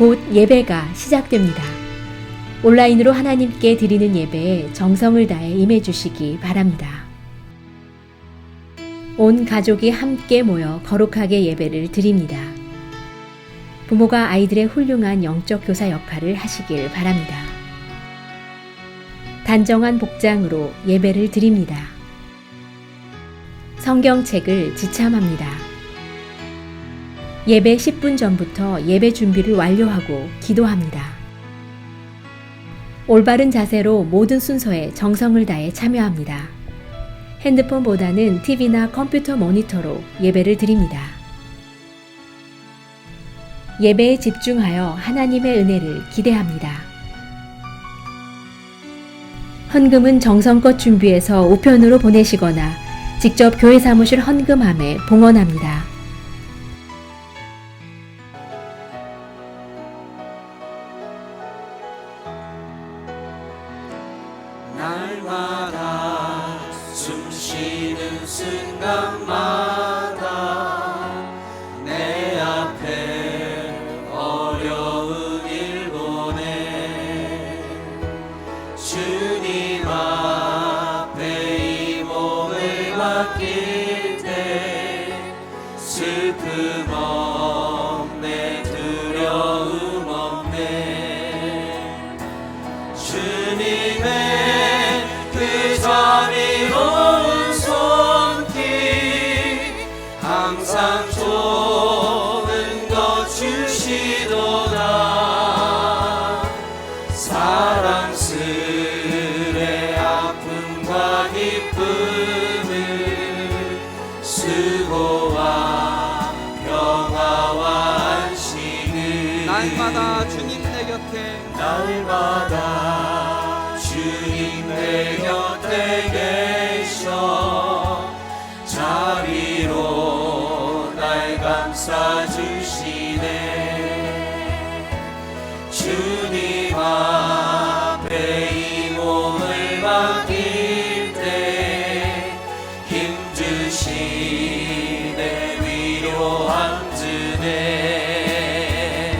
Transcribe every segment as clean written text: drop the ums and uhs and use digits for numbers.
곧 예배가 시작됩니다. 온라인으로 하나님께 드리는 예배에 정성을 다해 임해 주시기 바랍니다. 온 가족이 함께 모여 거룩하게 예배를 드립니다. 부모가 아이들의 훌륭한 영적 교사 역할을 하시길 바랍니다. 단정한 복장으로 예배를 드립니다. 성경책을 지참합니다. 예배 10분 전부터 예배 준비를 완료하고 기도합니다. 올바른 자세로 모든 순서에 정성을 다해 참여합니다. 핸드폰보다는 TV나 컴퓨터 모니터로 예배를 드립니다. 예배에 집중하여 하나님의 은혜를 기대합니다. 헌금은 정성껏 준비해서 우편으로 보내시거나 직접 교회 사무실 헌금함에 봉헌합니다. 날마다 숨쉬는 순간마다 내 앞에 어려운 일 보내 주님 앞에 이 몸을 맡길 때 슬픔 없네 두려움 없네 주님의 그 자비로운 손길 항상 좋은 것 주시도다 사랑스레 아픔과 기쁨을 수고와 평화와 안식을 날마다 주님 내 곁에 날마다 주님 내 곁에 계셔 자비로 날 감싸주시네 주님 앞에 이 몸을 맡길 때 힘주시네 위로함 주네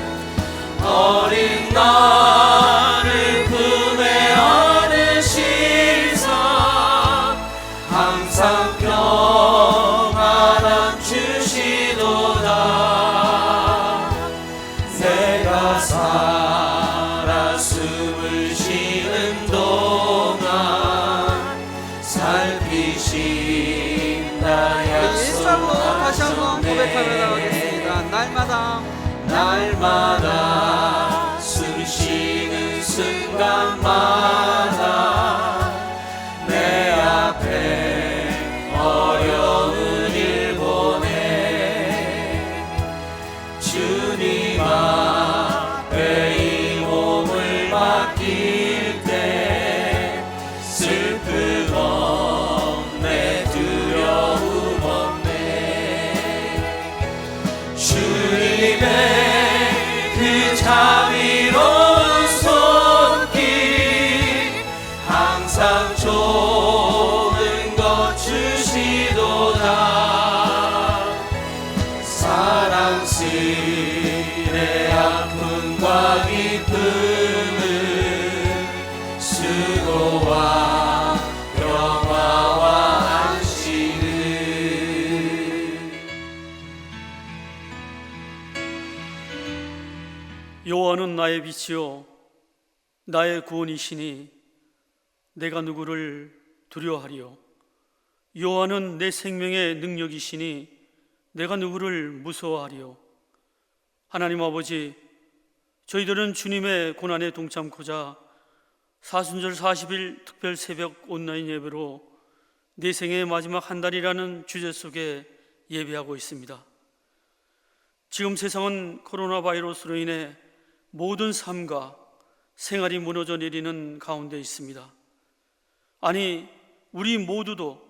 어린 나를 품에 안으시사 항상 평안함 주시도다 내가 살아 숨을 쉬는 동안 살피신 나의 일절로 다시 한번 고백하며 나가겠습니다. 날마다 숨 쉬는 순간마다 내 앞에 어려운 일 보내 주님 앞에 이 몸을 맡길 때 슬픔 없네 두려움 없네 주님의 그 자비로운 손길 항상 좋은 것 주시도다 사랑스레 아픔과 기쁨을 수고와 평화와 안식을 여호와는 나의 빛이요 나의 구원이시니 내가 누구를 두려워하리요 여호와는 내 생명의 능력이시니 내가 누구를 무서워하리요 하나님 아버지 저희들은 주님의 고난에 동참코자 사순절 40일 특별 새벽 온라인 예배로 내 생의 마지막 한 달이라는 주제 속에 예배하고 있습니다. 지금 세상은 코로나 바이러스로 인해 모든 삶과 생활이 무너져 내리는 가운데 있습니다. 아니, 우리 모두도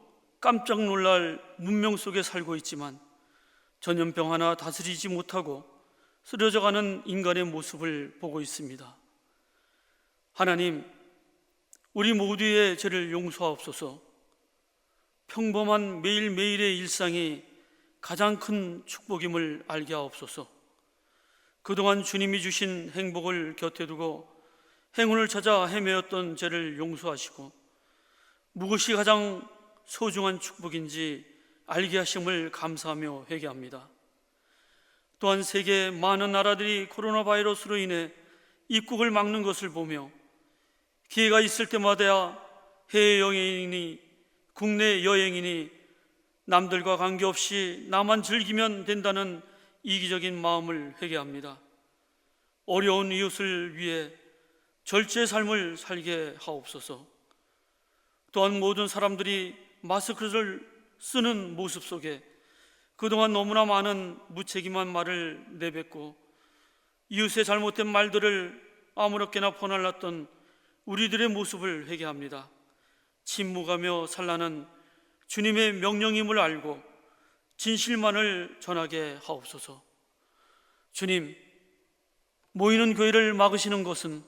깜짝 놀랄 문명 속에 살고 있지만 전염병 하나 다스리지 못하고 쓰러져가는 인간의 모습을 보고 있습니다. 하나님, 우리 모두의 죄를 용서하옵소서. 평범한 매일매일의 일상이 가장 큰 축복임을 알게 하옵소서. 그동안 주님이 주신 행복을 곁에 두고 행운을 찾아 헤매었던 죄를 용서하시고 무엇이 가장 소중한 축복인지 알게 하심을 감사하며 회개합니다. 또한 세계 많은 나라들이 코로나 바이러스로 인해 입국을 막는 것을 보며 기회가 있을 때마다 해외여행이니 국내 여행이니 남들과 관계없이 나만 즐기면 된다는 이기적인 마음을 회개합니다. 어려운 이웃을 위해 절제의 삶을 살게 하옵소서. 또한 모든 사람들이 마스크를 쓰는 모습 속에 그동안 너무나 많은 무책임한 말을 내뱉고 이웃의 잘못된 말들을 아무렇게나 퍼날랐던 우리들의 모습을 회개합니다. 침묵하며 살라는 주님의 명령임을 알고 진실만을 전하게 하옵소서. 주님, 모이는 교회를 막으시는 것은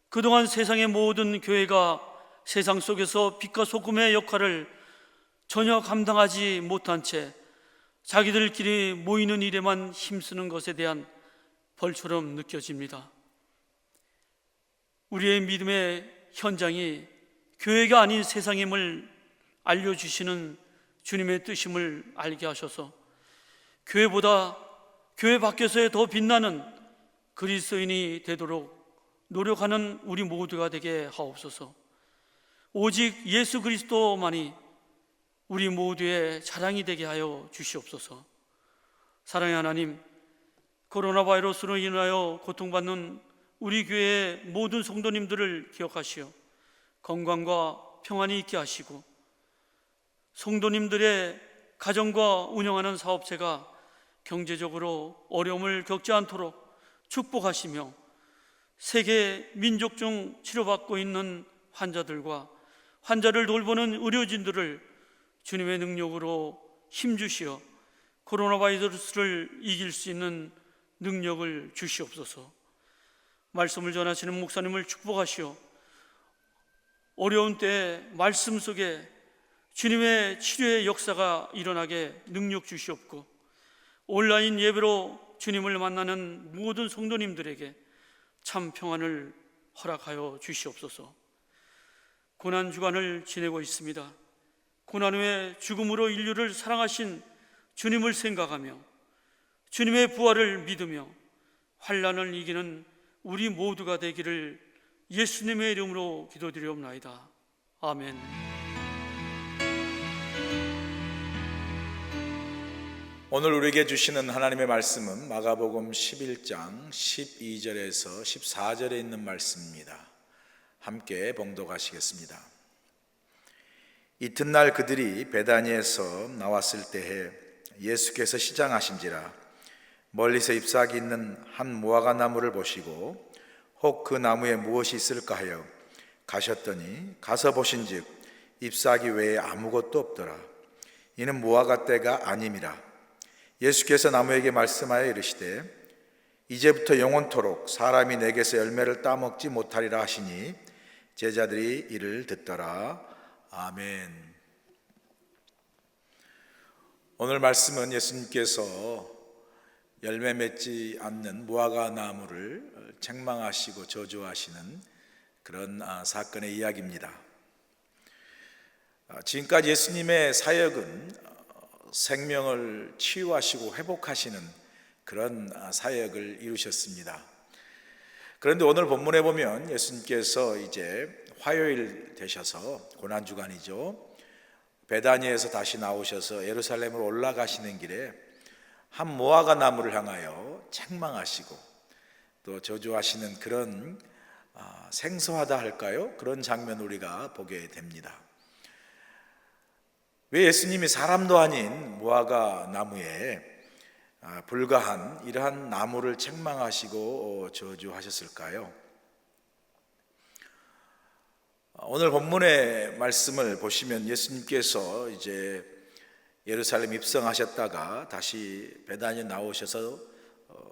그동안 세상의 모든 교회가 세상 속에서 빛과 소금의 역할을 전혀 감당하지 못한 채 자기들끼리 모이는 일에만 힘쓰는 것에 대한 벌처럼 느껴집니다. 우리의 믿음의 현장이 교회가 아닌 세상임을 알려주시는 주님의 뜻임을 알게 하셔서 교회보다 교회 밖에서의 더 빛나는 그리스도인이 되도록 노력하는 우리 모두가 되게 하옵소서. 오직 예수 그리스도만이 우리 모두의 자랑이 되게 하여 주시옵소서. 사랑의 하나님, 코로나 바이러스로 인하여 고통받는 우리 교회의 모든 성도님들을 기억하시어 건강과 평안이 있게 하시고 성도님들의 가정과 운영하는 사업체가 경제적으로 어려움을 겪지 않도록 축복하시며 세계 민족 중 치료받고 있는 환자들과 환자를 돌보는 의료진들을 주님의 능력으로 힘주시어 코로나 바이러스를 이길 수 있는 능력을 주시옵소서. 말씀을 전하시는 목사님을 축복하시어 어려운 때에 말씀 속에 주님의 치료의 역사가 일어나게 능력 주시옵고 온라인 예배로 주님을 만나는 모든 성도님들에게 참 평안을 허락하여 주시옵소서. 고난주간을 지내고 있습니다. 고난 후에 죽음으로 인류를 사랑하신 주님을 생각하며 주님의 부활을 믿으며 환난을 이기는 우리 모두가 되기를 예수님의 이름으로 기도드리옵나이다. 아멘. 오늘 우리에게 주시는 하나님의 말씀은 마가복음 11장 12절에서 14절에 있는 말씀입니다. 함께 봉독하시겠습니다. 이튿날 그들이 베다니에서 나왔을 때에 예수께서 시장하신지라 멀리서 잎사귀 있는 한 무화과 나무를 보시고 혹 그 나무에 무엇이 있을까 하여 가셨더니 가서 보신즉 잎사귀 외에 아무것도 없더라. 이는 무화과 때가 아님이라. 예수께서 나무에게 말씀하여 이르시되 이제부터 영원토록 사람이 내게서 열매를 따먹지 못하리라 하시니 제자들이 이를 듣더라. 아멘. 오늘 말씀은 예수님께서 열매 맺지 않는 무화과 나무를 책망하시고 저주하시는 그런 사건의 이야기입니다. 지금까지 예수님의 사역은 생명을 치유하시고 회복하시는 그런 사역을 이루셨습니다. 그런데 오늘 본문에 보면 예수님께서 이제 화요일 되셔서 고난주간이죠. 베다니에서 다시 나오셔서 예루살렘으로 올라가시는 길에 한 무화과 나무를 향하여 책망하시고 또 저주하시는 그런 생소하다 할까요? 그런 장면을 우리가 보게 됩니다. 왜 예수님이 사람도 아닌 무화과 나무에 불과한 이러한 나무를 책망하시고 저주하셨을까요? 오늘 본문의 말씀을 보시면 예수님께서 이제 예루살렘 입성하셨다가 다시 베다니에 나오셔서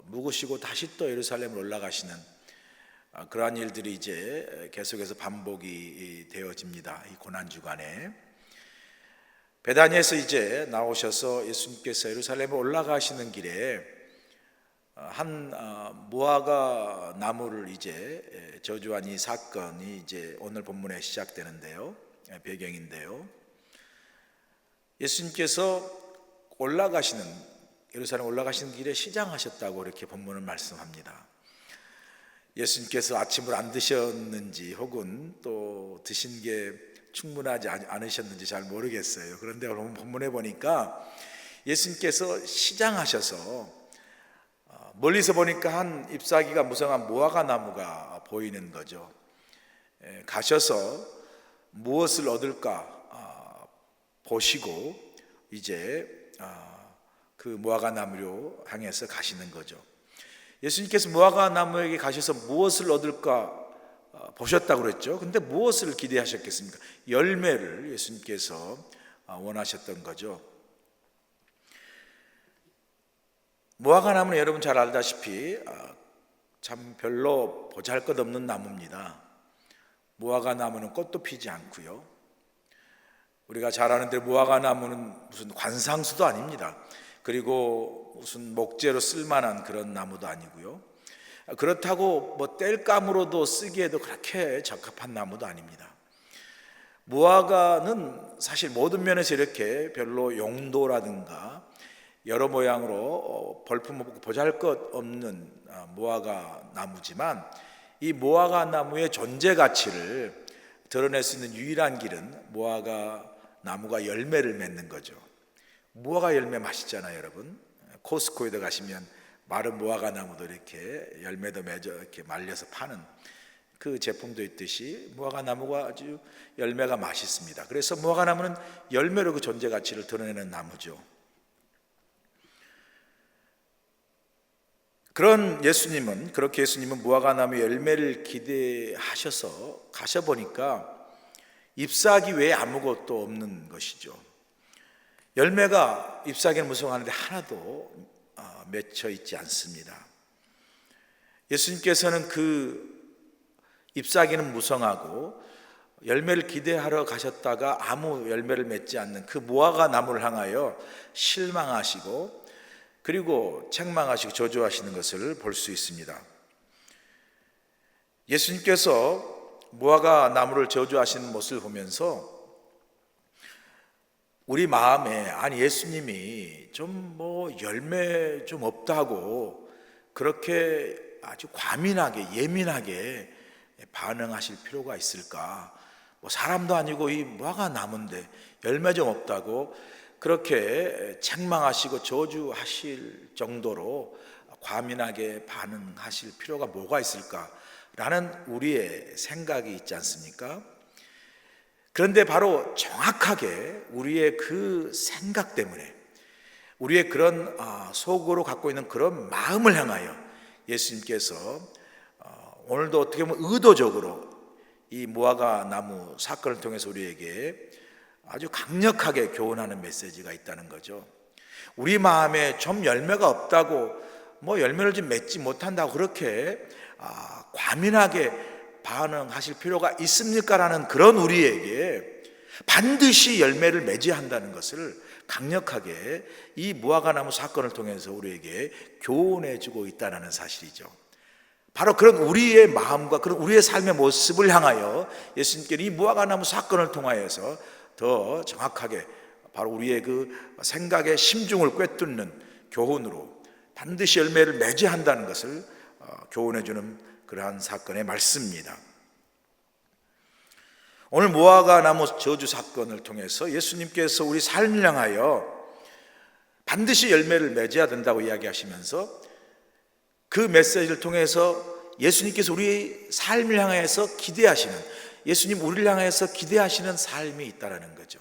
묵으시고 다시 또 예루살렘으로 올라가시는 그러한 일들이 이제 계속해서 반복이 되어집니다. 이 고난주간에 베다니에서 이제 나오셔서 예수님께서 예루살렘에 올라가시는 길에 한 무화과 나무를 이제 저주한 이 사건이 이제 오늘 본문에 시작되는데요. 배경인데요. 예수님께서 예루살렘 올라가시는 길에 시장하셨다고 이렇게 본문은 말씀합니다. 예수님께서 아침을 안 드셨는지 혹은 또 드신 게 충분하지 않으셨는지 잘 모르겠어요. 그런데 오늘 본문에 보니까 예수님께서 시장하셔서 멀리서 보니까 한 잎사귀가 무성한 무화과 나무가 보이는 거죠. 가셔서 무엇을 얻을까 보시고 이제 그 무화과 나무로 향해서 가시는 거죠. 예수님께서 무화과 나무에게 가셔서 무엇을 얻을까 보셨다고 그랬죠. 근데 무엇을 기대하셨겠습니까? 열매를 예수님께서 원하셨던 거죠. 무화과 나무는 여러분 잘 알다시피 참 별로 보잘것없는 나무입니다. 무화과 나무는 꽃도 피지 않고요. 우리가 잘 아는 대로 무화과 나무는 무슨 관상수도 아닙니다. 그리고 무슨 목재로 쓸만한 그런 나무도 아니고요. 그렇다고 뭐 땔감으로도 쓰기에도 그렇게 적합한 나무도 아닙니다. 무화과는 사실 모든 면에서 이렇게 별로 용도라든가 여러 모양으로 볼품없고 보잘것없는 무화과 나무지만 이 무화과 나무의 존재 가치를 드러낼 수 있는 유일한 길은 무화과 나무가 열매를 맺는 거죠. 무화과 열매 맛있잖아요, 여러분. 코스코에도 가시면 마른 무화과 나무도 이렇게 열매도 맺어 이렇게 말려서 파는 그 제품도 있듯이 무화과 나무가 아주 열매가 맛있습니다. 그래서 무화과 나무는 열매로 그 존재 가치를 드러내는 나무죠. 그렇게 예수님은 무화과 나무 열매를 기대하셔서 가셔보니까 잎사귀 외에 아무것도 없는 것이죠. 열매가 잎사귀는 무성하는데 하나도 맺혀 있지 않습니다. 예수님께서는 그 잎사귀는 무성하고 열매를 기대하러 가셨다가 아무 열매를 맺지 않는 그 무화과 나무를 향하여 실망하시고 그리고 책망하시고 저주하시는 것을 볼 수 있습니다. 예수님께서 무화과 나무를 저주하시는 모습을 보면서 우리 마음에 예수님이 좀 열매 좀 없다고 그렇게 아주 과민하게 예민하게 반응하실 필요가 있을까? 사람도 아니고 이 무화과 나무인데 열매 좀 없다고 그렇게 책망하시고 저주하실 정도로 과민하게 반응하실 필요가 뭐가 있을까라는 우리의 생각이 있지 않습니까? 그런데 바로 정확하게 우리의 그 생각 때문에 우리의 그런 속으로 갖고 있는 그런 마음을 향하여 예수님께서 오늘도 어떻게 보면 의도적으로 이 무화과 나무 사건을 통해서 우리에게 아주 강력하게 교훈하는 메시지가 있다는 거죠. 우리 마음에 좀 열매가 없다고 열매를 좀 맺지 못한다고 그렇게 과민하게 반응하실 필요가 있습니까? 라는 그런 우리에게 반드시 열매를 맺어야 한다는 것을 강력하게 이 무화과 나무 사건을 통해서 우리에게 교훈해 주고 있다는 사실이죠. 바로 그런 우리의 마음과 그런 우리의 삶의 모습을 향하여 예수님께서 이 무화과 나무 사건을 통하여서 더 정확하게 바로 우리의 그 생각의 심중을 꿰뚫는 교훈으로 반드시 열매를 맺어야 한다는 것을 교훈해 주는 그러한 사건의 말씀입니다. 오늘 무화과 나무 저주 사건을 통해서 예수님께서 우리 삶을 향하여 반드시 열매를 맺어야 된다고 이야기하시면서 그 메시지를 통해서 예수님께서 우리 삶을 향해서 기대하시는 예수님 우리를 향해서 기대하시는 삶이 있다는 거죠.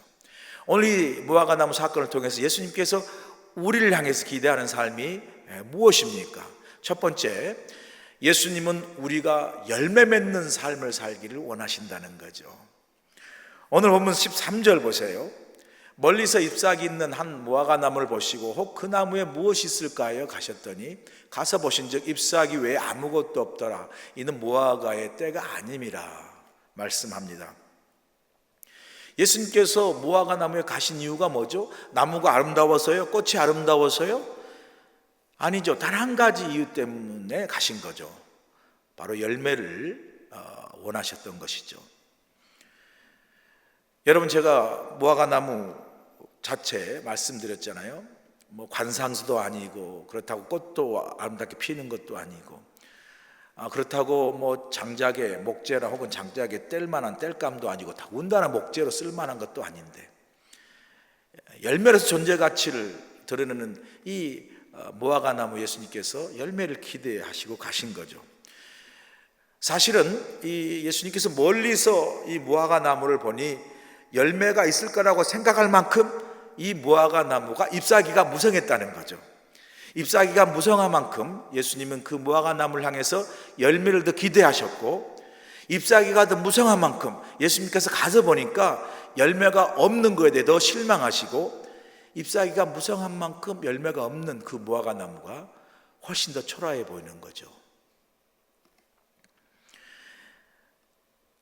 오늘 이 무화과 나무 사건을 통해서 예수님께서 우리를 향해서 기대하는 삶이 무엇입니까? 첫 번째, 예수님은 우리가 열매 맺는 삶을 살기를 원하신다는 거죠. 오늘 본문 13절 보세요. 멀리서 잎사귀 있는 한 무화과 나무를 보시고 혹 그 나무에 무엇이 있을까요? 가셨더니 가서 보신즉 잎사귀 외에 아무것도 없더라. 이는 무화과의 때가 아님이라 말씀합니다. 예수님께서 무화과 나무에 가신 이유가 뭐죠? 나무가 아름다워서요? 꽃이 아름다워서요? 아니죠. 단 한 가지 이유 때문에 가신 거죠. 바로 열매를 원하셨던 것이죠. 여러분, 제가 무화과나무 자체 말씀드렸잖아요. 뭐 관상수도 아니고, 그렇다고 꽃도 아름답게 피는 것도 아니고, 그렇다고 뭐 장작에 목재나 혹은 장작에 뗄 만한 뗄감도 아니고, 더군다나 목재로 쓸 만한 것도 아닌데, 열매로서 존재 가치를 드러내는 이 무화과나무 예수님께서 열매를 기대하시고 가신 거죠. 사실은 이 예수님께서 멀리서 이 무화과나무를 보니 열매가 있을 거라고 생각할 만큼 이 무화과나무가 잎사귀가 무성했다는 거죠. 잎사귀가 무성한 만큼 예수님은 그 무화과나무를 향해서 열매를 더 기대하셨고, 잎사귀가 더 무성한 만큼 예수님께서 가서 보니까 열매가 없는 것에 대해 더 실망하시고, 잎사귀가 무성한 만큼 열매가 없는 그 무화과나무가 훨씬 더 초라해 보이는 거죠.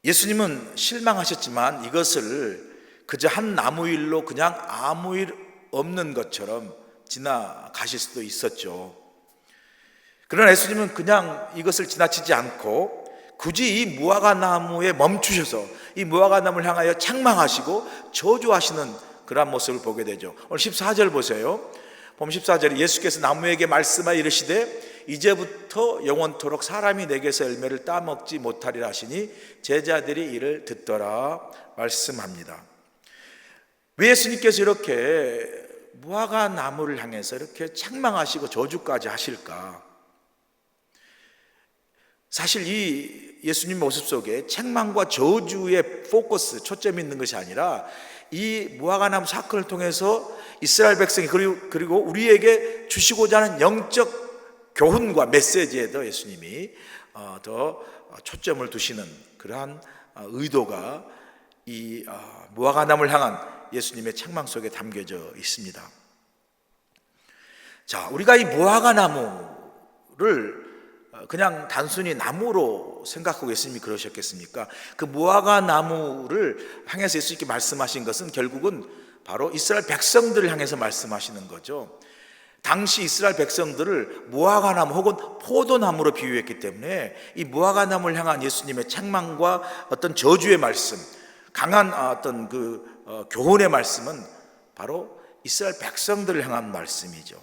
예수님은 실망하셨지만 이것을 그저 한 나무일로 그냥 아무 일 없는 것처럼 지나가실 수도 있었죠. 그러나 예수님은 그냥 이것을 지나치지 않고 굳이 이 무화과나무에 멈추셔서 이 무화과나무를 향하여 책망하시고 저주하시는 그러한 모습을 보게 되죠. 오늘 14절 보세요. 보면 14절에 예수께서 나무에게 말씀하여 이르시되 이제부터 영원토록 사람이 내게서 열매를 따먹지 못하리라 하시니 제자들이 이를 듣더라 말씀합니다. 왜 예수님께서 이렇게 무화과나무를 향해서 이렇게 책망하시고 저주까지 하실까? 사실 이 예수님 모습 속에 책망과 저주의 포커스, 초점이 있는 것이 아니라 이 무화과나무 사건을 통해서 이스라엘 백성이 그리고 우리에게 주시고자 하는 영적 교훈과 메시지에도 예수님이 더 초점을 두시는 그러한 의도가 이 무화과나무를 향한 예수님의 책망 속에 담겨져 있습니다. 자, 우리가 이 무화과나무를 그냥 단순히 나무로 생각하고 예수님이 그러셨겠습니까? 그 무화과나무를 향해서 예수님께 말씀하신 것은 결국은 바로 이스라엘 백성들을 향해서 말씀하시는 거죠. 당시 이스라엘 백성들을 무화과나무 혹은 포도나무로 비유했기 때문에 이 무화과나무를 향한 예수님의 책망과 어떤 저주의 말씀, 강한 어떤 그 교훈의 말씀은 바로 이스라엘 백성들을 향한 말씀이죠.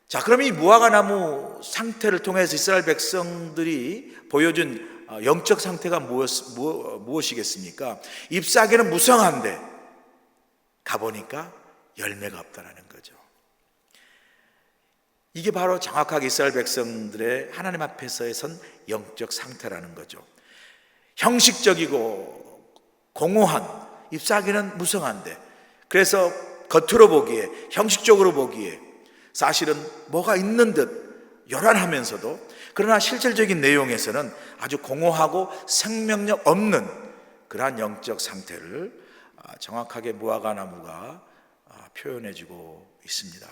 자, 그럼 이 무화과나무 상태를 통해서 이스라엘 백성들이 보여준 영적 상태가 무엇이겠습니까? 잎사귀는 무성한데 가보니까 열매가 없다라는 거죠. 이게 바로 정확하게 이스라엘 백성들의 하나님 앞에서의 선 영적 상태라는 거죠. 형식적이고 공허한 잎사귀는 무성한데, 그래서 겉으로 보기에, 형식적으로 보기에 사실은 뭐가 있는 듯 요란하면서도, 그러나 실질적인 내용에서는 아주 공허하고 생명력 없는 그러한 영적 상태를 정확하게 무화과나무가 표현해주고 있습니다.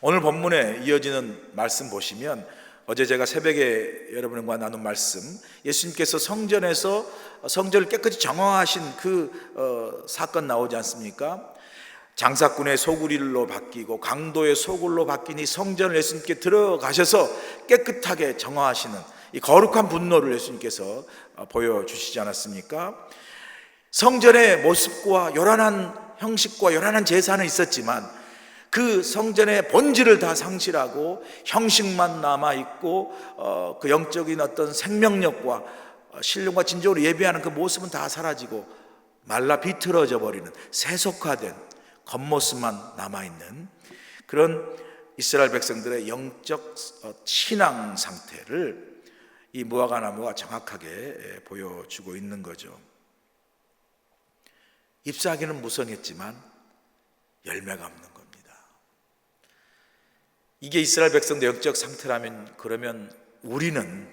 오늘 본문에 이어지는 말씀 보시면, 어제 제가 새벽에 여러분과 나눈 말씀, 예수님께서 성전에서 성전을 깨끗이 정화하신 그 사건 나오지 않습니까? 장사꾼의 소굴로 바뀌고 강도의 소굴로 바뀐 이 성전을 예수님께 들어가셔서 깨끗하게 정화하시는 이 거룩한 분노를 예수님께서 보여주시지 않았습니까? 성전의 모습과 요란한 형식과 요란한 제사는 있었지만 그 성전의 본질을 다 상실하고 형식만 남아있고 그 영적인 어떤 생명력과 신령과 진정으로 예배하는 그 모습은 다 사라지고 말라 비틀어져 버리는 세속화된 겉모습만 남아있는 그런 이스라엘 백성들의 영적 신앙 상태를 이 무화과나무가 정확하게 보여주고 있는 거죠. 잎사귀는 무성했지만 열매가 없는 겁니다. 이게 이스라엘 백성들의 영적 상태라면, 그러면 우리는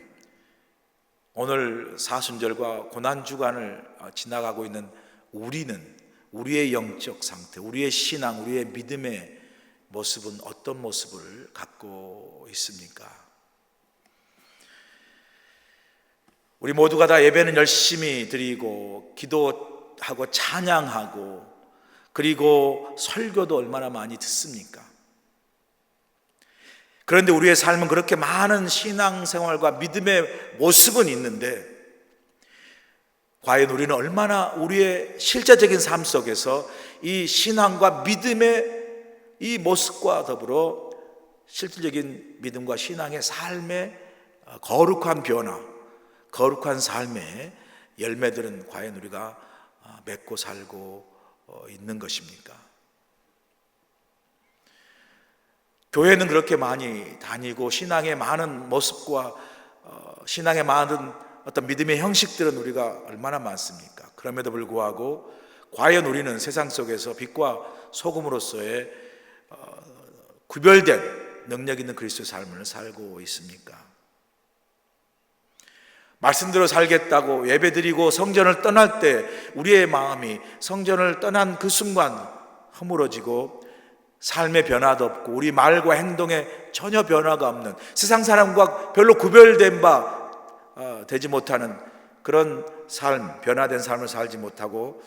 오늘 사순절과 고난주간을 지나가고 있는 우리는 우리의 영적 상태, 우리의 신앙, 우리의 믿음의 모습은 어떤 모습을 갖고 있습니까? 우리 모두가 다 예배는 열심히 드리고 기도하고 찬양하고 그리고 설교도 얼마나 많이 듣습니까? 그런데 우리의 삶은 그렇게 많은 신앙생활과 믿음의 모습은 있는데 과연 우리는 얼마나 우리의 실제적인 삶 속에서 이 신앙과 믿음의 이 모습과 더불어 실질적인 믿음과 신앙의 삶의 거룩한 변화, 거룩한 삶의 열매들은 과연 우리가 맺고 살고 있는 것입니까? 교회는 그렇게 많이 다니고 신앙의 많은 모습과 신앙의 많은 어떤 믿음의 형식들은 우리가 얼마나 많습니까? 그럼에도 불구하고 과연 우리는 세상 속에서 빛과 소금으로서의 구별된 능력 있는 그리스도의 삶을 살고 있습니까? 말씀대로 살겠다고 예배드리고 성전을 떠날 때 우리의 마음이 성전을 떠난 그 순간 허물어지고 삶의 변화도 없고 우리 말과 행동에 전혀 변화가 없는 세상 사람과 별로 구별된 바 되지 못하는 그런 삶, 변화된 삶을 살지 못하고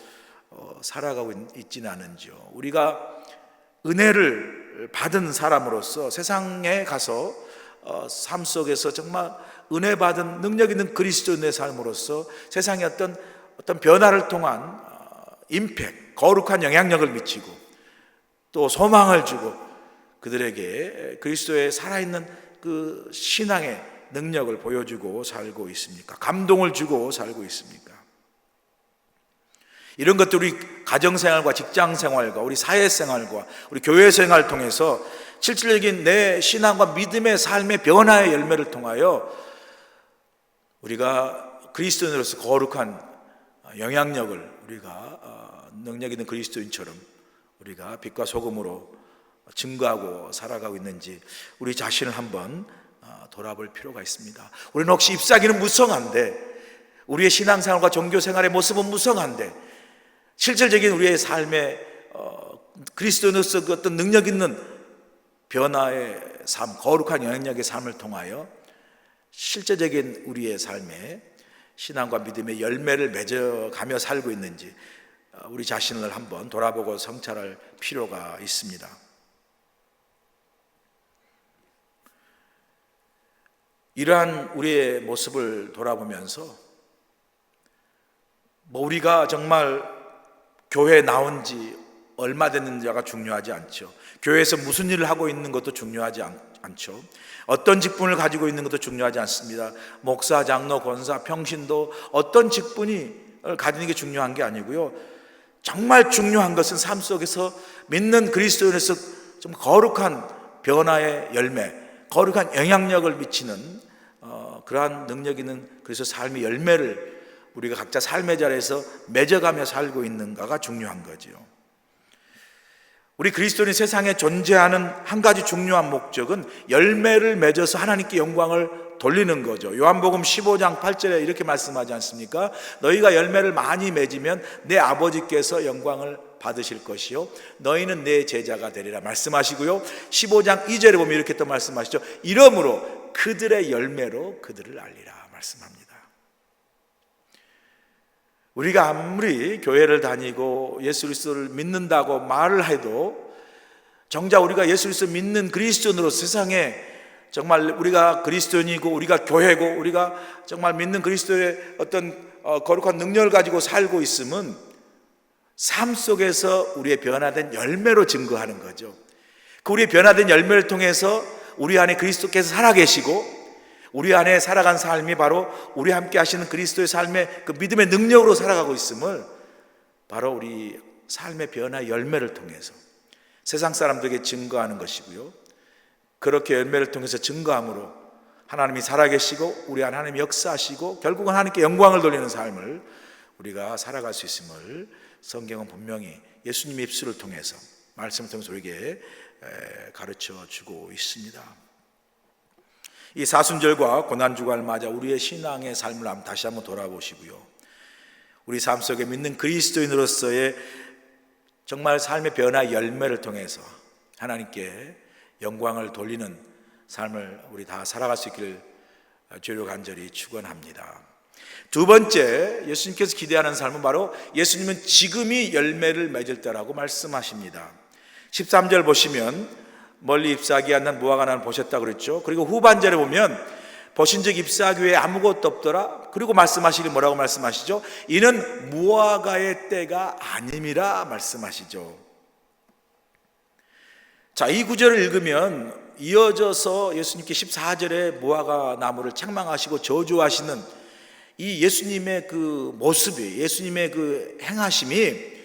살아가고 있지는 않은지요. 우리가 은혜를 받은 사람으로서 세상에 가서 삶 속에서 정말 은혜 받은 능력 있는 그리스도인의 삶으로서 세상에 어떤 변화를 통한 임팩트, 거룩한 영향력을 미치고 또 소망을 주고 그들에게 그리스도의 살아있는 그 신앙의 능력을 보여주고 살고 있습니까? 감동을 주고 살고 있습니까? 이런 것들 우리 가정생활과 직장생활과 우리 사회생활과 우리 교회생활을 통해서 실질적인 내 신앙과 믿음의 삶의 변화의 열매를 통하여 우리가 그리스도인으로서 거룩한 영향력을 우리가 능력 있는 그리스도인처럼 우리가 빛과 소금으로 증거하고 살아가고 있는지 우리 자신을 한번 돌아볼 필요가 있습니다. 우리는 혹시 잎사귀는 무성한데 우리의 신앙생활과 종교생활의 모습은 무성한데 실질적인 우리의 삶의 그리스도인으로서 그 어떤 능력 있는 변화의 삶, 거룩한 영향력의 삶을 통하여 실제적인 우리의 삶에 신앙과 믿음의 열매를 맺어가며 살고 있는지 우리 자신을 한번 돌아보고 성찰할 필요가 있습니다. 이러한 우리의 모습을 돌아보면서 우리가 정말 교회에 나온 지 얼마 됐는지가 중요하지 않죠. 교회에서 무슨 일을 하고 있는 것도 중요하지 않죠. 어떤 직분을 가지고 있는 것도 중요하지 않습니다. 목사, 장로, 권사, 평신도 어떤 직분을 가지는 게 중요한 게 아니고요. 정말 중요한 것은 삶 속에서 믿는 그리스도인에서 좀 거룩한 변화의 열매, 거룩한 영향력을 미치는 그러한 능력 있는 그래서 삶의 열매를 우리가 각자 삶의 자리에서 맺어가며 살고 있는가가 중요한 거죠. 우리 그리스도인이 세상에 존재하는 한 가지 중요한 목적은 열매를 맺어서 하나님께 영광을 돌리는 거죠. 요한복음 15장 8절에 이렇게 말씀하지 않습니까? 너희가 열매를 많이 맺으면 내 아버지께서 영광을 받으실 것이요 너희는 내 제자가 되리라 말씀하시고요. 15장 2절에 보면 이렇게 또 말씀하시죠. 이러므로 그들의 열매로 그들을 알리라 말씀합니다. 우리가 아무리 교회를 다니고 예수 그리스도를 믿는다고 말을 해도 정작 우리가 예수 그리스도 믿는 그리스도인으로 세상에 정말 우리가 그리스도인이고 우리가 교회고 우리가 정말 믿는 그리스도의 어떤 거룩한 능력을 가지고 살고 있음은 삶 속에서 우리의 변화된 열매로 증거하는 거죠. 그 우리의 변화된 열매를 통해서 우리 안에 그리스도께서 살아계시고 우리 안에 살아간 삶이 바로 우리 함께 하시는 그리스도의 삶의 그 믿음의 능력으로 살아가고 있음을 바로 우리 삶의 변화 열매를 통해서 세상 사람들에게 증거하는 것이고요. 그렇게 열매를 통해서 증거함으로 하나님이 살아계시고 우리 안에 하나님이 역사하시고 결국은 하나님께 영광을 돌리는 삶을 우리가 살아갈 수 있음을 성경은 분명히 예수님의 입술을 통해서 말씀을 통해서 우리에게 가르쳐 주고 있습니다. 이 사순절과 고난주간을 맞아 우리의 신앙의 삶을 다시 한번 돌아보시고요. 우리 삶 속에 믿는 그리스도인으로서의 정말 삶의 변화 열매를 통해서 하나님께 영광을 돌리는 삶을 우리 다 살아갈 수 있기를 주로 간절히 축원합니다. 두 번째, 예수님께서 기대하는 삶은 바로 예수님은 지금이 열매를 맺을 때라고 말씀하십니다. 13절 보시면 멀리 잎사귀 않는 무화과 나무를 보셨다고 그랬죠. 그리고 후반절에 보면 보신즉 잎사귀 외에 아무것도 없더라. 그리고 말씀하시기 뭐라고 말씀하시죠? 이는 무화과의 때가 아님이라 말씀하시죠. 자, 이 구절을 읽으면 이어져서 예수님께 14절에 무화과 나무를 책망하시고 저주하시는 이 예수님의 그 모습이, 예수님의 그 행하심이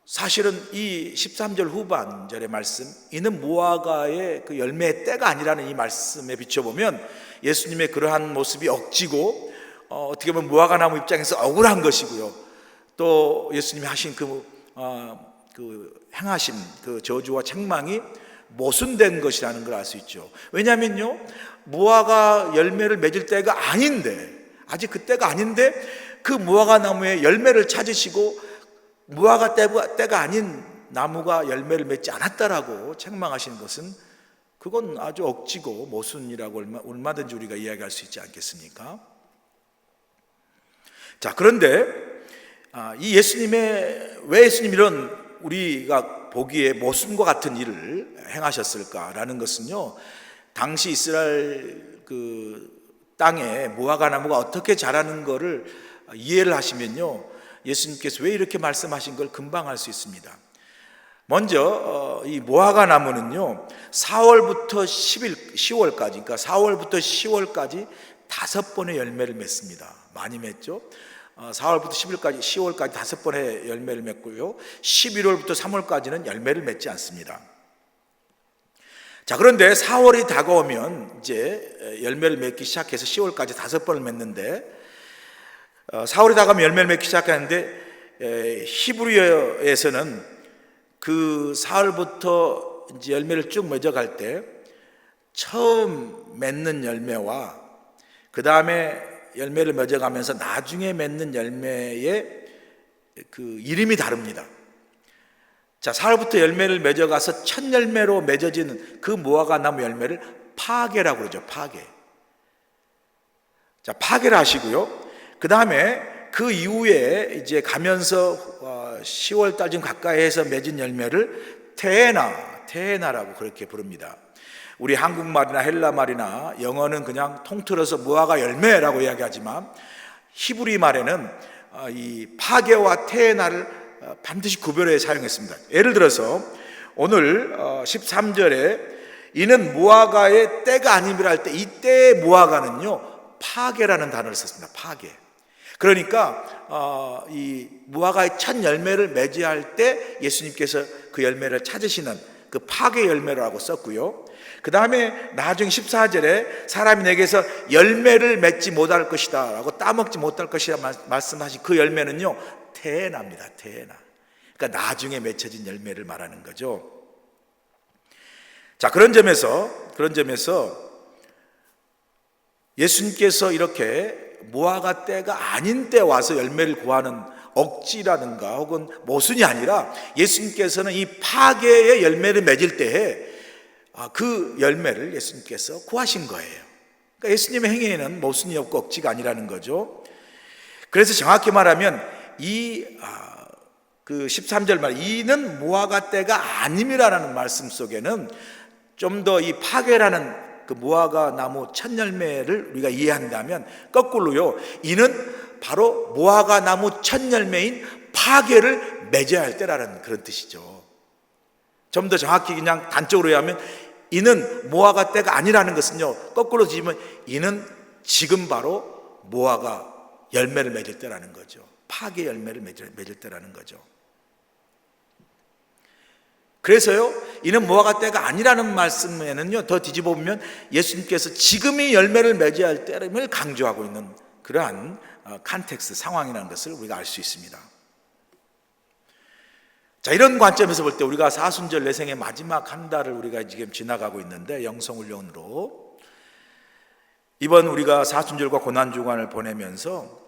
사실은 이 13절 후반절의 말씀, 이는 무화과의 그 열매의 때가 아니라는 이 말씀에 비춰보면 예수님의 그러한 모습이 억지고 어떻게 보면 무화과 나무 입장에서 억울한 것이고요. 또 예수님이 하신 그 행하심, 그 저주와 책망이 모순된 것이라는 걸 알 수 있죠. 왜냐하면요, 무화과 열매를 맺을 때가 아닌데, 아직 그 때가 아닌데 그 무화과 나무에 열매를 찾으시고 무화과 때가 아닌 나무가 열매를 맺지 않았다라고 책망하시는 것은 그건 아주 억지고 모순이라고 얼마든지 우리가 이야기할 수 있지 않겠습니까? 자, 그런데 이 왜 예수님 이런 우리가 보기에 모순과 같은 일을 행하셨을까라는 것은요, 당시 이스라엘 그 땅에 무화과 나무가 어떻게 자라는 것을 이해를 하시면요, 예수님께서 왜 이렇게 말씀하신 걸 금방 알 수 있습니다. 먼저 이 무화과 나무는요, 4월부터 10월까지, 그러니까 4월부터 10월까지 5번의 열매를 맺습니다. 많이 맺죠. 4월부터 10월까지 5번의 열매를 맺고요, 11월부터 3월까지는 열매를 맺지 않습니다. 자, 그런데 4월이 다가오면 이제 열매를 맺기 시작해서 10월까지 5번을 맺는데, 4월이 다가오면 열매를 맺기 시작하는데, 히브리어에서는 그 4월부터 이제 열매를 쭉 맺어갈 때 처음 맺는 열매와 그 다음에 열매를 맺어가면서 나중에 맺는 열매의 그 이름이 다릅니다. 자, 4월부터 열매를 맺어가서 첫 열매로 맺어지는 그 무화과 나무 열매를 파게라고 그러죠. 파게. 자, 파게를 하시고요. 그 다음에 그 이후에 이제 가면서 10월 달쯤 가까이 해서 맺은 열매를 테에나라고 그렇게 부릅니다. 우리 한국말이나 헬라말이나 영어는 그냥 통틀어서 무화과 열매라고 이야기하지만 히브리 말에는 이 파게와 테에나를 반드시 구별해 사용했습니다. 예를 들어서 오늘 13절에 이는 무화과의 때가 아님이라 할 때 이 때의 무화과는요, 파게라는 단어를 썼습니다. 파게. 그러니까 이 무화과의 첫 열매를 맺어할 때 예수님께서 그 열매를 찾으시는 그 파게 열매라고 썼고요. 그 다음에 나중에 14절에 사람이 내게서 열매를 맺지 못할 것이다 라고 따먹지 못할 것이라 말씀하신 그 열매는요, 테에나입니다. 테에나. 그러니까 나중에 맺혀진 열매를 말하는 거죠. 자, 그런 점에서 예수님께서 이렇게 무화과 때가 아닌 때 와서 열매를 구하는 억지라든가 혹은 모순이 아니라 예수님께서는 이 파게의 열매를 맺을 때에 그 열매를 예수님께서 구하신 거예요. 그러니까 예수님의 행위에는 모순이 없고 억지가 아니라는 거죠. 그래서 정확히 말하면 그 13절 말 이는 무화과 때가 아님이라는 말씀 속에는 좀 더 이 파게라는 그 무화과 나무 첫 열매를 우리가 이해한다면 거꾸로요, 이는 바로 무화과 나무 첫 열매인 파게를 맺어야 할 때라는 그런 뜻이죠. 좀 더 정확히 그냥 단적으로 이해하면 이는 무화과 때가 아니라는 것은요, 거꾸로 지으면 이는 지금 바로 무화과 열매를 맺을 때라는 거죠. 파게 열매를 맺을 때라는 거죠. 그래서요, 이는 무화과 때가 아니라는 말씀에는요, 더 뒤집어 보면 예수님께서 지금이 열매를 맺어야 할 때임을 강조하고 있는 그러한 컨텍스트, 상황이라는 것을 우리가 알 수 있습니다. 자, 이런 관점에서 볼 때 우리가 사순절 내생의 마지막 한 달을 우리가 지금 지나가고 있는데, 영성훈련으로 이번 우리가 사순절과 고난주간을 보내면서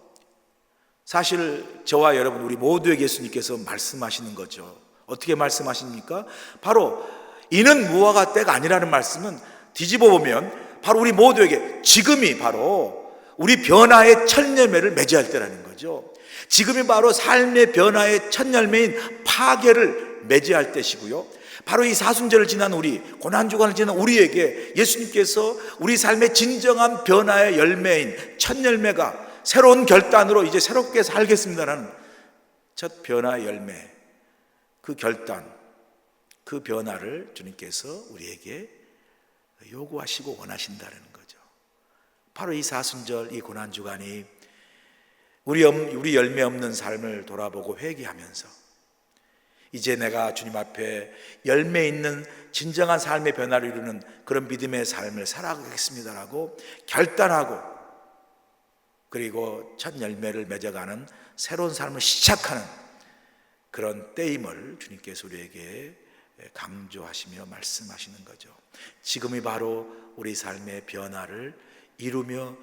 사실 저와 여러분 우리 모두에게 예수님께서 말씀하시는 거죠. 어떻게 말씀하십니까? 바로 이는 무화과 때가 아니라는 말씀은 뒤집어 보면 바로 우리 모두에게 지금이 바로 우리 변화의 첫 열매를 맺어야 할 때라는 거죠. 지금이 바로 삶의 변화의 첫 열매인 파게를 맺어야 할 때시고요, 바로 이 사순절을 지난 우리, 고난주간을 지난 우리에게 예수님께서 우리 삶의 진정한 변화의 열매인 첫 열매가 새로운 결단으로 이제 새롭게 살겠습니다라는 첫 변화의 열매, 그 결단, 그 변화를 주님께서 우리에게 요구하시고 원하신다는 거죠. 바로 이 사순절, 이 고난주간이 우리 열매 없는 삶을 돌아보고 회개하면서 이제 내가 주님 앞에 열매 있는 진정한 삶의 변화를 이루는 그런 믿음의 삶을 살아가겠습니다라고 결단하고, 그리고 첫 열매를 맺어가는 새로운 삶을 시작하는 그런 때임을 주님께서 우리에게 강조하시며 말씀하시는 거죠. 지금이 바로 우리 삶의 변화를 이루며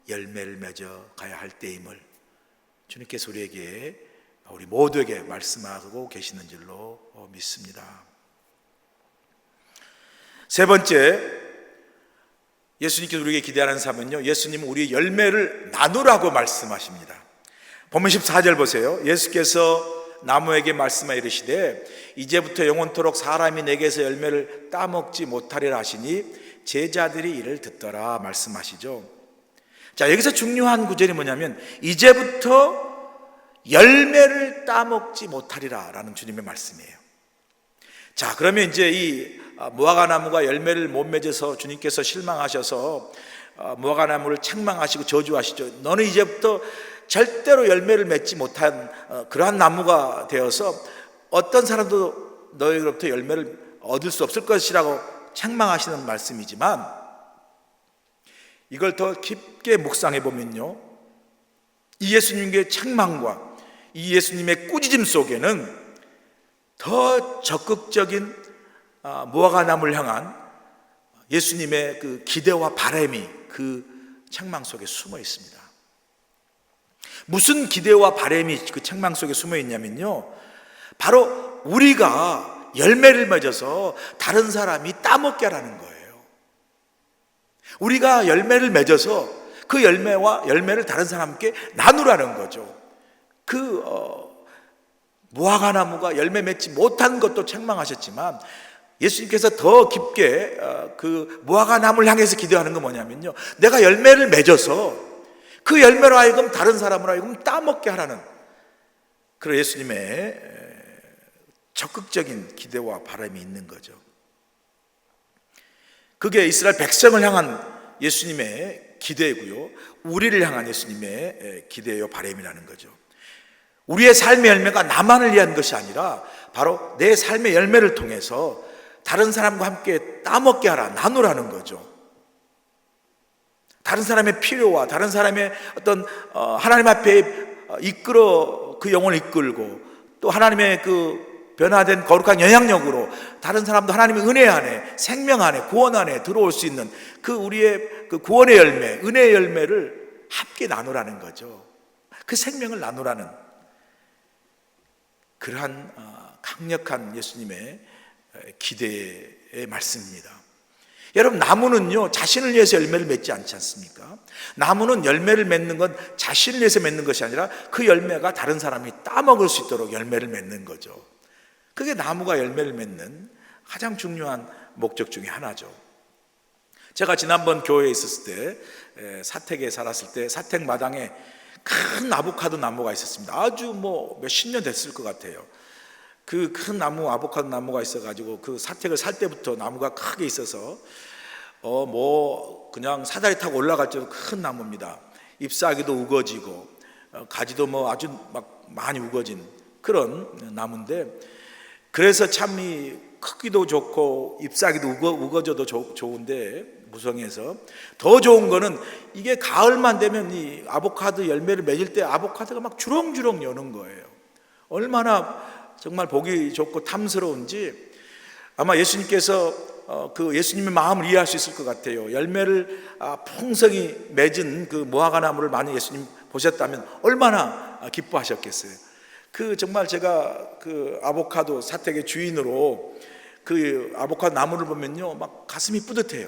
열매를 맺어 가야 할 때임을 주님께서 우리 모두에게 말씀하고 계시는 줄로 믿습니다. 세 번째, 예수님께서 우리에게 기대하는 삶은요, 예수님은 우리의 열매를 나누라고 말씀하십니다. 본문 14절 보세요. 예수께서 나무에게 말씀하여 이르시되 이제부터 영원토록 사람이 내게서 열매를 따먹지 못하리라 하시니 제자들이 이를 듣더라 말씀하시죠. 자, 여기서 중요한 구절이 뭐냐면 이제부터 열매를 따먹지 못하리라 라는 주님의 말씀이에요. 자, 그러면 이제 이 무화과나무가 열매를 못 맺어서 주님께서 실망하셔서 무화과나무를 책망하시고 저주하시죠. 너는 이제부터 절대로 열매를 맺지 못한 그러한 나무가 되어서 어떤 사람도 너희로부터 열매를 얻을 수 없을 것이라고 책망하시는 말씀이지만, 이걸 더 깊게 묵상해 보면요, 이 예수님의 책망과 이 예수님의 꾸짖음 속에는 더 적극적인 무화과나무를 향한 예수님의 그 기대와 바람이 그 책망 속에 숨어 있습니다. 무슨 기대와 바람이 그 책망 속에 숨어 있냐면요, 바로 우리가 열매를 맺어서 다른 사람이 따먹게 하라는 거예요. 우리가 열매를 맺어서 그 열매를 다른 사람께 나누라는 거죠. 그 무화과나무가 열매 맺지 못한 것도 책망하셨지만 예수님께서 더 깊게 그 무화과나무를 향해서 기도하는 건 뭐냐면요, 내가 열매를 맺어서 그 열매로 하여금 다른 사람으로 하여금 따먹게 하라는 그런 예수님의 적극적인 기대와 바람이 있는 거죠. 그게 이스라엘 백성을 향한 예수님의 기대고요, 우리를 향한 예수님의 기대요 바람이라는 거죠. 우리의 삶의 열매가 나만을 위한 것이 아니라 바로 내 삶의 열매를 통해서 다른 사람과 함께 따먹게 하라, 나누라는 거죠. 다른 사람의 필요와 다른 사람의 어떤 하나님 앞에 이끌어 그 영혼을 이끌고 또 하나님의 그 변화된 거룩한 영향력으로 다른 사람도 하나님의 은혜 안에, 생명 안에, 구원 안에 들어올 수 있는 그 우리의 그 구원의 열매, 은혜의 열매를 함께 나누라는 거죠. 그 생명을 나누라는 그러한 강력한 예수님의 기대의 말씀입니다. 여러분, 나무는요 자신을 위해서 열매를 맺지 않지 않습니까? 나무는 열매를 맺는 건 자신을 위해서 맺는 것이 아니라 그 열매가 다른 사람이 따먹을 수 있도록 열매를 맺는 거죠. 그게 나무가 열매를 맺는 가장 중요한 목적 중에 하나죠. 제가 지난번 교회에 있었을 때, 사택에 살았을 때 사택 마당에 큰 아보카도 나무가 있었습니다. 아주 몇십 년 됐을 것 같아요. 그 큰 나무, 아보카도 나무가 있어가지고 그 사택을 살 때부터 나무가 크게 있어서 그냥 사다리 타고 올라갈 정도 큰 나무입니다. 잎사귀도 우거지고 가지도 아주 많이 우거진 그런 나무인데, 그래서 참 이 크기도 좋고 잎사귀도 우거져도 좋은데 무성해서 더 좋은 거는 이게 가을만 되면 이 아보카도 열매를 맺을 때 아보카도가 막 주렁주렁 여는 거예요. 얼마나 정말 보기 좋고 탐스러운지 아마 예수님께서 그 예수님의 마음을 이해할 수 있을 것 같아요. 열매를 풍성히 맺은 그 무화과나무를 만약 예수님 보셨다면 얼마나 기뻐하셨겠어요. 정말 제가 그 아보카도 사택의 주인으로 그 아보카도 나무를 보면요 막 가슴이 뿌듯해요.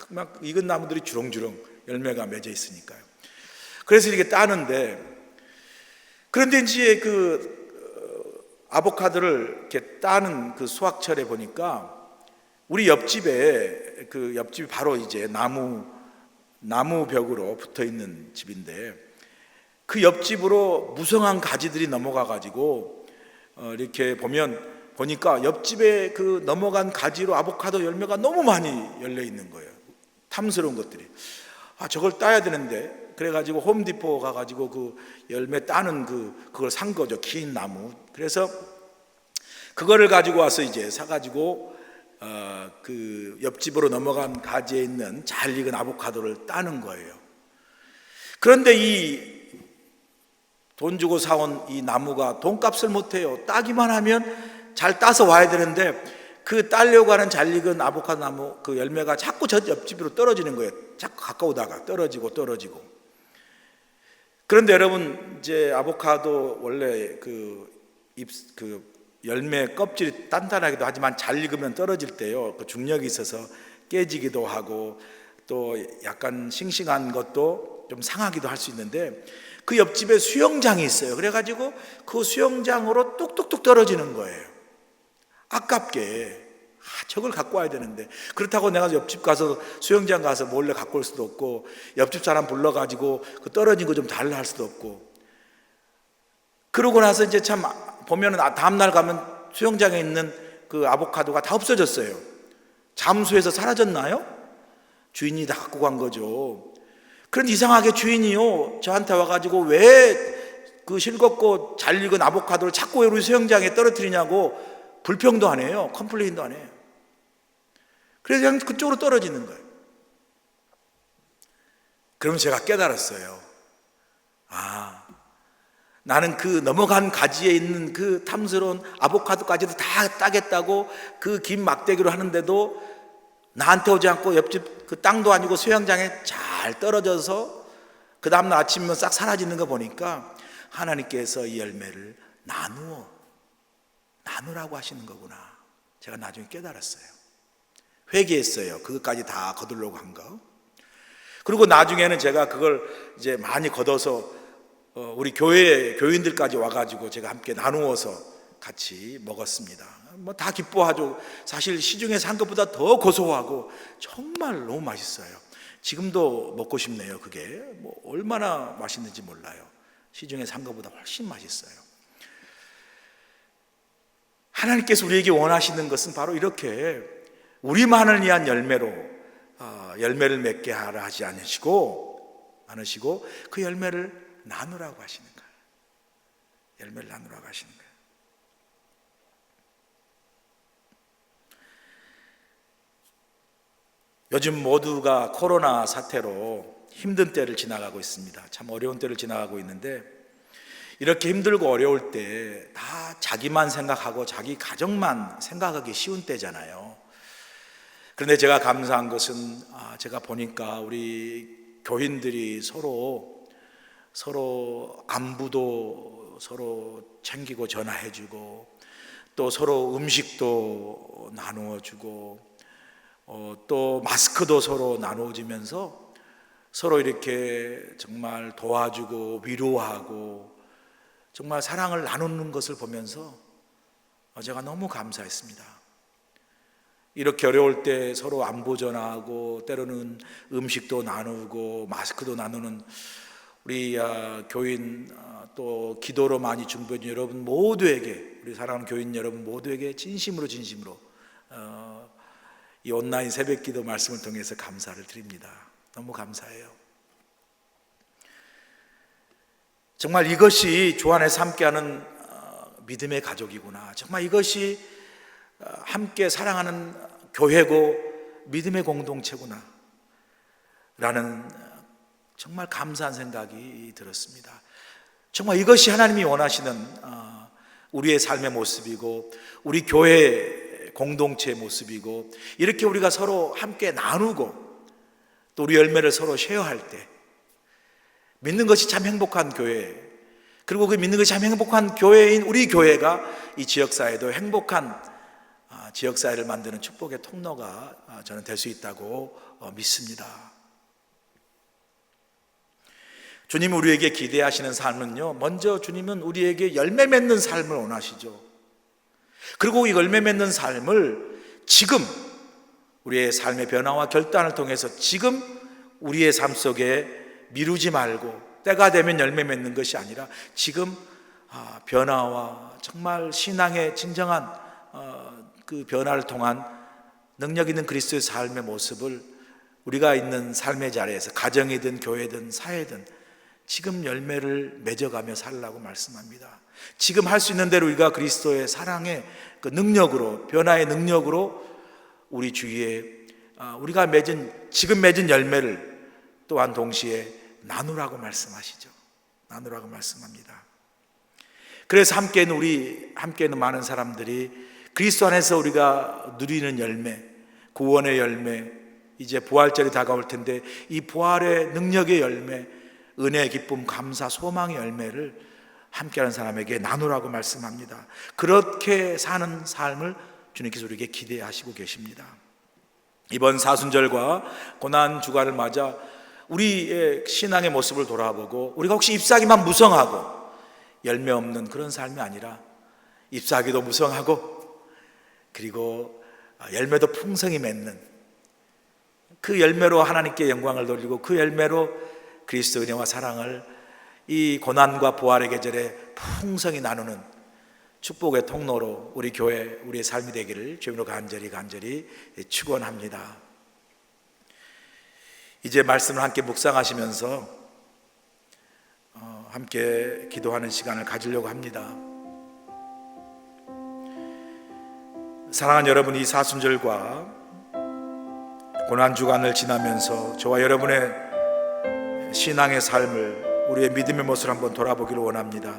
막 익은 나무들이 주렁주렁 열매가 맺어 있으니까요. 그래서 이렇게 따는데, 그런데 이제 그 아보카도를 이렇게 따는 그 수확철에 보니까 우리 옆집에 그 옆집이 바로 이제 나무 벽으로 붙어 있는 집인데 그 옆집으로 무성한 가지들이 넘어가 가지고 이렇게 보니까 옆집에 그 넘어간 가지로 아보카도 열매가 너무 많이 열려 있는 거예요. 탐스러운 것들이. 저걸 따야 되는데 그래가지고 홈디포 가가지고 그 열매 따는 그걸 산 거죠. 긴 나무. 그래서 그거를 가지고 와서 이제 사가지고 그 옆집으로 넘어간 가지에 있는 잘 익은 아보카도를 따는 거예요. 그런데 이 돈 주고 사온 이 나무가 돈값을 못해요. 따기만 하면 잘 따서 와야 되는데 그 따려고 하는 잘 익은 아보카도 나무 그 열매가 자꾸 저 옆집으로 떨어지는 거예요. 자꾸 가까우다가 떨어지고. 그런데 여러분, 이제 아보카도 원래 그 열매 껍질이 단단하기도 하지만 잘 익으면 떨어질 때요, 그 중력이 있어서 깨지기도 하고 또 약간 싱싱한 것도 좀 상하기도 할 수 있는데 그 옆집에 수영장이 있어요. 그래가지고 그 수영장으로 뚝뚝뚝 떨어지는 거예요. 아깝게. 저걸 갖고 와야 되는데, 그렇다고 내가 옆집 가서 수영장 가서 몰래 갖고 올 수도 없고 옆집 사람 불러가지고 그 떨어진 거 좀 달라 할 수도 없고. 그러고 나서 이제 참 보면은 다음날 가면 수영장에 있는 그 아보카도가 다 없어졌어요. 잠수해서 사라졌나요? 주인이 다 갖고 간 거죠. 그런데 이상하게 주인이요, 저한테 와가지고 왜 그 실겁고 잘 익은 아보카도를 자꾸 왜 우리 수영장에 떨어뜨리냐고 불평도 안 해요. 컴플레인도 안 해요. 그래서 그냥 그쪽으로 떨어지는 거예요. 그럼 제가 깨달았어요. 나는 그 넘어간 가지에 있는 그 탐스러운 아보카도까지도 다 따겠다고 그 긴 막대기로 하는데도 나한테 오지 않고 옆집 그 땅도 아니고 수영장에 잘 떨어져서 그 다음날 아침이면 싹 사라지는 거 보니까 하나님께서 이 열매를 나누라고 하시는 거구나. 제가 나중에 깨달았어요. 회개했어요. 그것까지 다 거두려고 한 거. 그리고 나중에는 제가 그걸 이제 많이 걷어서 우리 교인들까지 와가지고 제가 함께 나누어서 같이 먹었습니다. 뭐 다 기뻐하죠. 사실 시중에 산 것보다 더 고소하고 정말 너무 맛있어요. 지금도 먹고 싶네요. 그게 뭐 얼마나 맛있는지 몰라요. 시중에 산 것보다 훨씬 맛있어요. 하나님께서 우리에게 원하시는 것은 바로 이렇게 우리만을 위한 열매를 맺게 하라 하지 않으시고 그 열매를 나누라고 하시는 거예요. 열매를 나누라고 하시는 거예요. 요즘 모두가 코로나 사태로 힘든 때를 지나가고 있습니다. 참 어려운 때를 지나가고 있는데, 이렇게 힘들고 어려울 때 다 자기만 생각하고 자기 가정만 생각하기 쉬운 때잖아요. 그런데 제가 감사한 것은 제가 보니까 우리 교인들이 서로 안부도 서로 챙기고 전화해주고 또 서로 음식도 나누어주고 또 마스크도 서로 나누어주면서 서로 이렇게 정말 도와주고 위로하고 정말 사랑을 나누는 것을 보면서 제가 너무 감사했습니다. 이렇게 어려울 때 서로 안부 전화하고 때로는 음식도 나누고 마스크도 나누는 우리 교인 또 기도로 많이 준비해준 여러분 모두에게, 우리 사랑하는 교인 여러분 모두에게 진심으로 이 온라인 새벽기도 말씀을 통해서 감사를 드립니다. 너무 감사해요. 정말 이것이 주 안에서 함께하는 믿음의 가족이구나. 정말 이것이 함께 사랑하는 교회고 믿음의 공동체구나 라는 정말 감사한 생각이 들었습니다. 정말 이것이 하나님이 원하시는 우리의 삶의 모습이고 우리 교회 공동체의 모습이고, 이렇게 우리가 서로 함께 나누고 또 우리 열매를 서로 쉐어할 때 믿는 것이 참 행복한 교회, 그리고 그 믿는 것이 참 행복한 교회인 우리 교회가 이 지역사회도 행복한 지역사회를 만드는 축복의 통로가 저는 될 수 있다고 믿습니다. 주님이 우리에게 기대하시는 삶은요, 먼저 주님은 우리에게 열매 맺는 삶을 원하시죠. 그리고 이 열매 맺는 삶을 지금 우리의 삶의 변화와 결단을 통해서 지금 우리의 삶 속에 미루지 말고 때가 되면 열매 맺는 것이 아니라 지금 변화와 정말 신앙의 진정한 그 변화를 통한 능력 있는 그리스도의 삶의 모습을 우리가 있는 삶의 자리에서 가정이든 교회든 사회든 지금 열매를 맺어가며 살라고 말씀합니다. 지금 할 수 있는 대로 우리가 그리스도의 사랑의 그 능력으로, 변화의 능력으로 우리 주위에 우리가 지금 맺은 열매를 또한 동시에 나누라고 말씀하시죠. 나누라고 말씀합니다. 그래서 함께 있는 많은 사람들이 그리스도 안에서 우리가 누리는 열매, 구원의 열매, 이제 부활절이 다가올 텐데 이 부활의 능력의 열매, 은혜의 기쁨, 감사, 소망의 열매를 함께하는 사람에게 나누라고 말씀합니다. 그렇게 사는 삶을 주님께서 우리에게 기대하시고 계십니다. 이번 사순절과 고난주간을 맞아 우리의 신앙의 모습을 돌아보고 우리가 혹시 잎사귀만 무성하고 열매 없는 그런 삶이 아니라 잎사귀도 무성하고 그리고 열매도 풍성히 맺는 그 열매로 하나님께 영광을 돌리고 그 열매로 그리스도 은혜와 사랑을 이 고난과 부활의 계절에 풍성히 나누는 축복의 통로로 우리 교회, 우리의 삶이 되기를 주님으로 간절히 축원합니다. 이제 말씀을 함께 묵상하시면서 함께 기도하는 시간을 가지려고 합니다. 사랑하는 여러분, 이 사순절과 고난주간을 지나면서 저와 여러분의 신앙의 삶을, 우리의 믿음의 모습을 한번 돌아보기를 원합니다.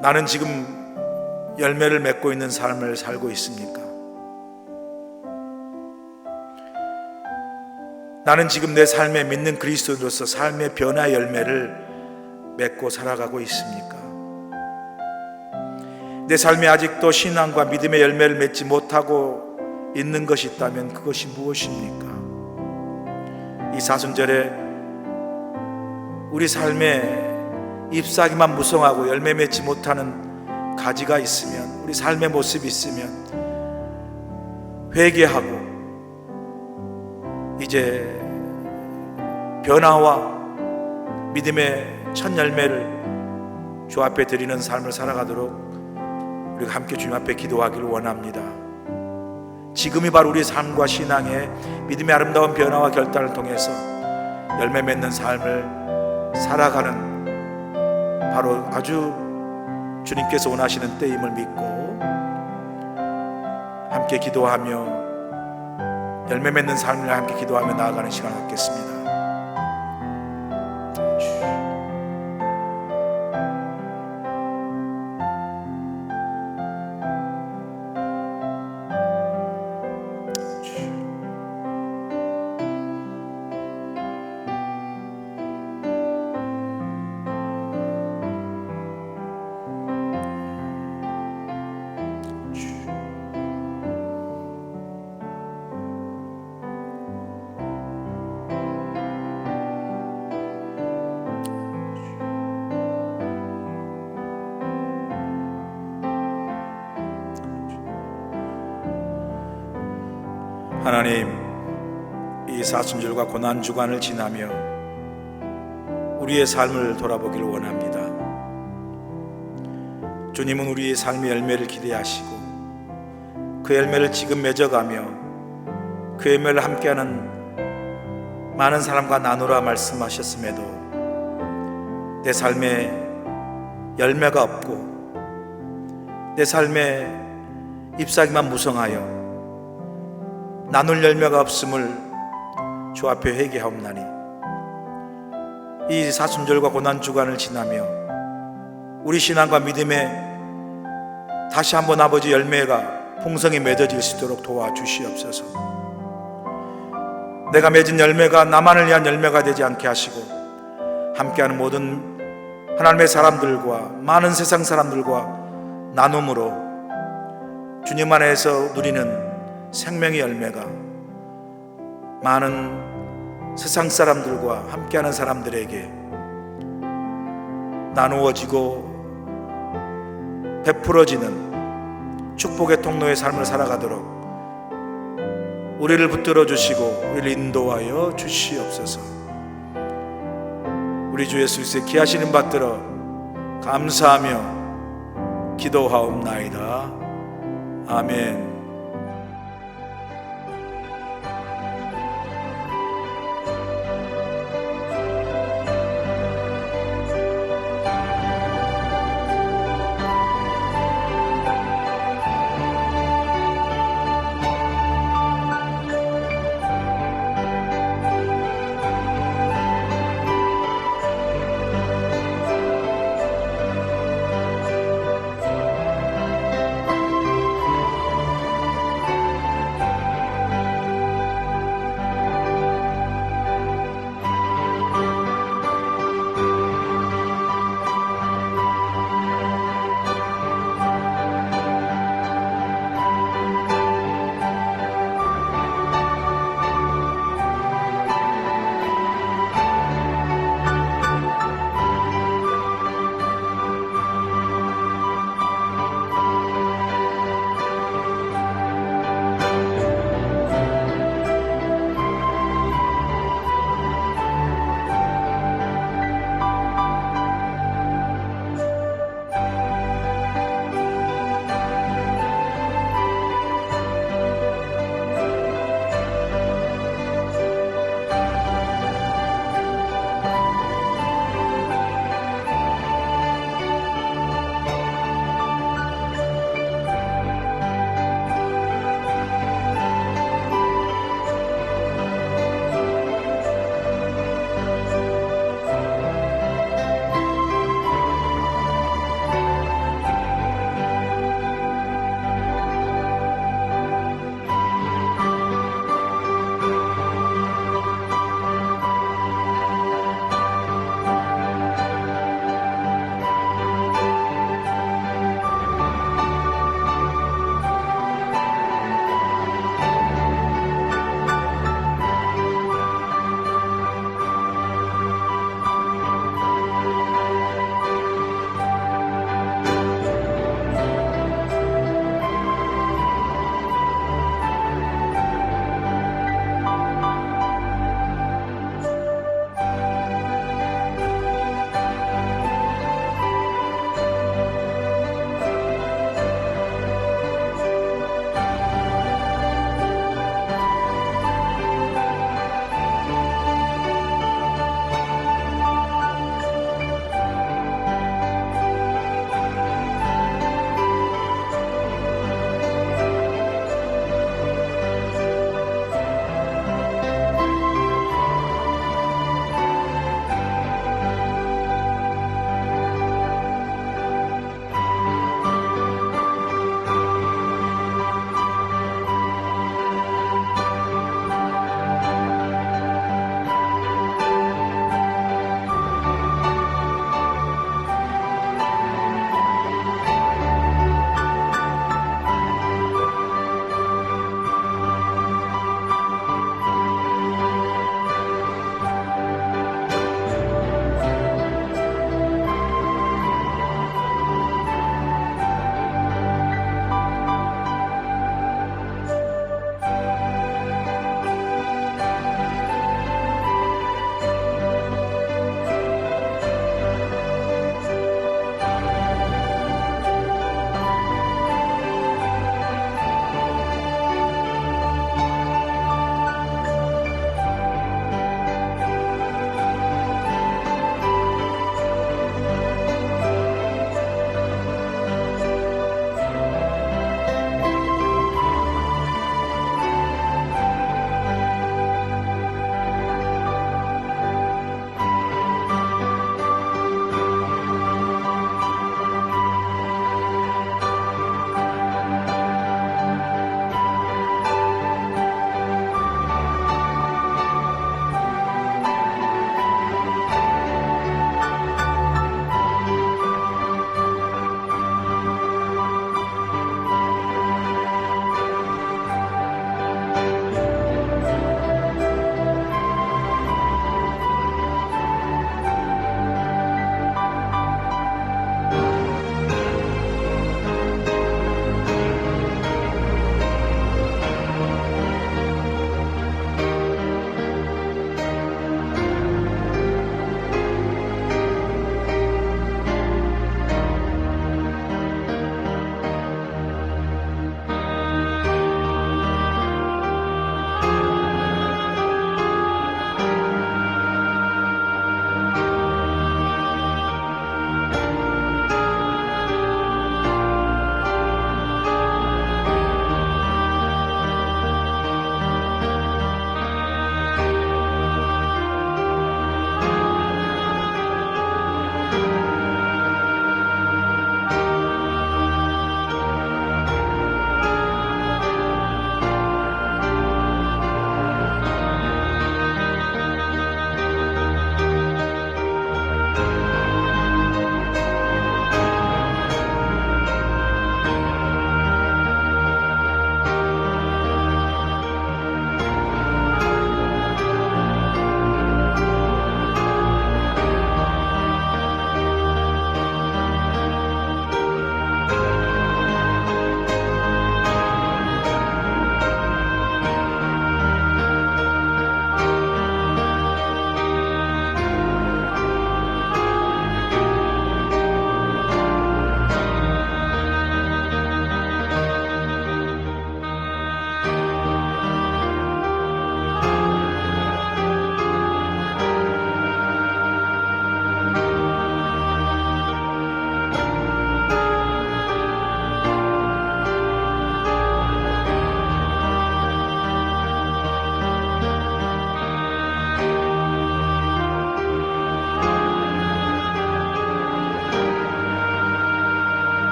나는 지금 열매를 맺고 있는 삶을 살고 있습니까? 나는 지금 내 삶에 믿는 그리스도인으로서 삶의 변화의 열매를 맺고 살아가고 있습니까? 내 삶에 아직도 신앙과 믿음의 열매를 맺지 못하고 있는 것이 있다면 그것이 무엇입니까? 이 사순절에 우리 삶에 잎사귀만 무성하고 열매 맺지 못하는 가지가 있으면, 우리 삶의 모습이 있으면 회개하고 이제 변화와 믿음의 첫 열매를 주 앞에 드리는 삶을 살아가도록 우리가 함께 주님 앞에 기도하기를 원합니다. 지금이 바로 우리의 삶과 신앙의 믿음의 아름다운 변화와 결단을 통해서 열매 맺는 삶을 살아가는 바로 아주 주님께서 원하시는 때임을 믿고 함께 기도하며 열매 맺는 삶을 함께 기도하며 나아가는 시간을 갖겠습니다. 하나님, 이 사순절과 고난주간을 지나며 우리의 삶을 돌아보기를 원합니다. 주님은 우리의 삶의 열매를 기대하시고 그 열매를 지금 맺어가며 그 열매를 함께하는 많은 사람과 나누라 말씀하셨음에도 내 삶에 열매가 없고 내 삶에 잎사귀만 무성하여 나눌 열매가 없음을 주 앞에 회개하옵나니 이 사순절과 고난주간을 지나며 우리 신앙과 믿음에 다시 한번 아버지 열매가 풍성히 맺어질 수 있도록 도와주시옵소서. 내가 맺은 열매가 나만을 위한 열매가 되지 않게 하시고 함께하는 모든 하나님의 사람들과 많은 세상 사람들과 나눔으로 주님 안에서 누리는 생명의 열매가 많은 세상 사람들과 함께하는 사람들에게 나누어지고 베풀어지는 축복의 통로의 삶을 살아가도록 우리를 붙들어 주시고 우리를 인도하여 주시옵소서. 우리 주 예수 그리스도의 귀하신 이름 받들어 감사하며 기도하옵나이다. 아멘.